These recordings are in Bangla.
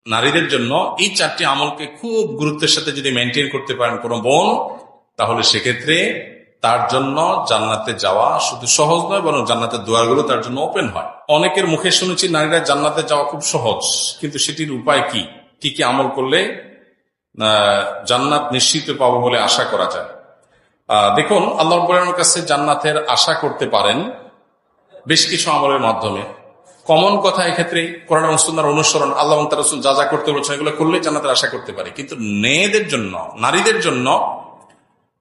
নারীদের জন্য এই 4টি আমলকে খুব গুরুত্বের সাথে যদি মেনটেন করতে পারেন কোনো বোন, তাহলে সেক্ষেত্রে তার জন্য জান্নাতে যাওয়া শুধু সহজ নয়, বরং জান্নাতের দুয়ারগুলো তার জন্য ওপেন হয়। অনেকের মুখে শুনেছি নারীরা জান্নাতে যাওয়া খুব সহজ, কিন্তু সেটির উপায় কি কি কি আমল করলে জান্নাত নিশ্চিত পাবো বলে আশা করা যায়? দেখুন, আল্লাহ রাব্বুল আলামিনের কাছে জান্নাতের আশা করতে পারেন বেশ কিছু আমলের মাধ্যমে। কমন কথা এক্ষেত্রে কোরআন এবং সুন্নাহর অনুসরণ, আল্লাহ এবং তার রাসূল যা যা করতে বলেছেন এগুলো করলে জান্নাতের আশা করতে পারে। কিন্তু মেয়েদের জন্য, নারীদের জন্য,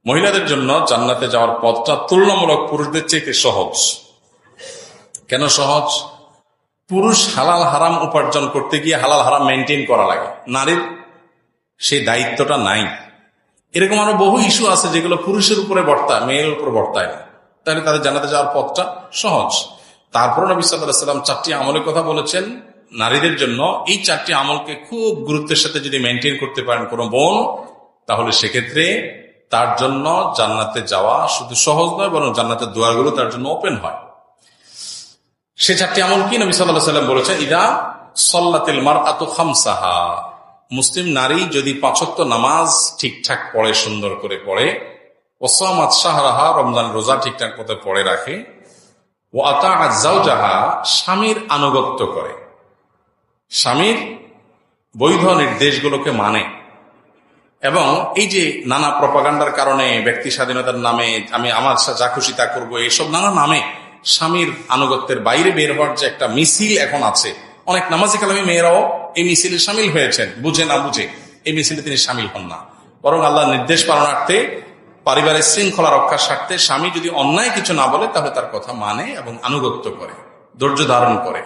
মহিলাদের জন্য জান্নাতে যাওয়ার পথটা তুলনামূলক পুরুষদের চেয়ে সহজ। কেন সহজ? পুরুষ হালাল হারাম উপার্জন করতে গিয়ে হালাল হারাম মেনটেন করা লাগে, নারীর সেই দায়িত্বটা নাই। এরকম আরো বহু ইস্যু আছে যেগুলো পুরুষের উপরে বর্তায়, মেয়ের উপরে বর্তায় না। তাহলে তাদের জান্নাতে যাওয়ার পথটা সহজ। তারপর নবী সাল্লাল্লাহু আলাইহি ওয়াসাল্লাম 4টি আমলের কথা বলেছেন নারীদের জন্য। এই 4টি আমলকে খুব গুরুত্বের সাথে যদি মেনটেন করতে পারেন কোনো বোন, তাহলে সেক্ষেত্রে তার জন্য জান্নাতে যাওয়া শুধু সহজ নয়, বরং জান্নাতের দুয়ারগুলো তার জন্য ওপেন হয়। সে 4টি আমল কি? নবী সাল্লাল্লাহু আলাইহি ওয়াসাল্লাম বলেছেন, ইদা সাল্লাতিল মারআতু খামসাহা, মুসলিম নারী যদি 5 ওয়াক্ত নামাজ ঠিকঠাক পড়ে, সুন্দর করে পড়ে, ওয়াসামাত শাহরাহা, রমজান রোজা ঠিকঠাক মতো পড়ে রাখে, ও আতাআত যাওজাহা, স্বামীর আনুগত্য করে, স্বামীর বৈধ নির্দেশগুলোকে মানে, এবং এই যে নানা প্রপাগান্ডার কারণে ব্যক্তি স্বাধীনতার নামে আমি আমার যা খুশি তা করবো, এইসব নানা নামে স্বামীর আনুগত্যের বাইরে বের হওয়ার যে একটা মিছিল এখন আছে, অনেক নামাজি কালামী মেয়েরাও এই মিছিলে সামিল হয়েছেন, বুঝে না বুঝে এই মিছিলে তিনি সামিল হন না, বরং আল্লাহর নির্দেশ পালনার্থে, পারিবারিক শৃঙ্খলা রক্ষার স্বার্থে স্বামী যদি অন্যায় কিছু না বলে তাহলে তার কথা মানে এবং আনুগত্য করে, ধৈর্য ধারণ করে।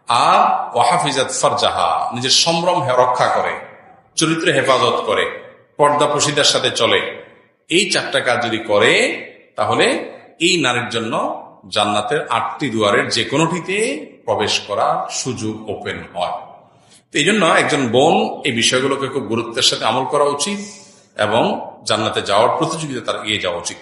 আর ওয়াহাফিজাত ফারজাহা, নিজের সম্ভ্রম রক্ষা করে, চরিত্র হেফাজত করে, পর্দা প্রশিদার সাথে চলে। এই 4টা কাজ যদি করে, তাহলে এই নারীর জন্য জান্নাতের 8টি দুয়ারের যে কোনোটিতে প্রবেশ করার সুযোগ ওপেন হয়। তো এই জন্য একজন বোন এই বিষয়গুলোকে খুব গুরুত্বের সাথে আমল করা উচিত এবং জান্নাতে যাওয়ার প্রতিযোগিতা তার এগিয়ে যাওয়া উচিত।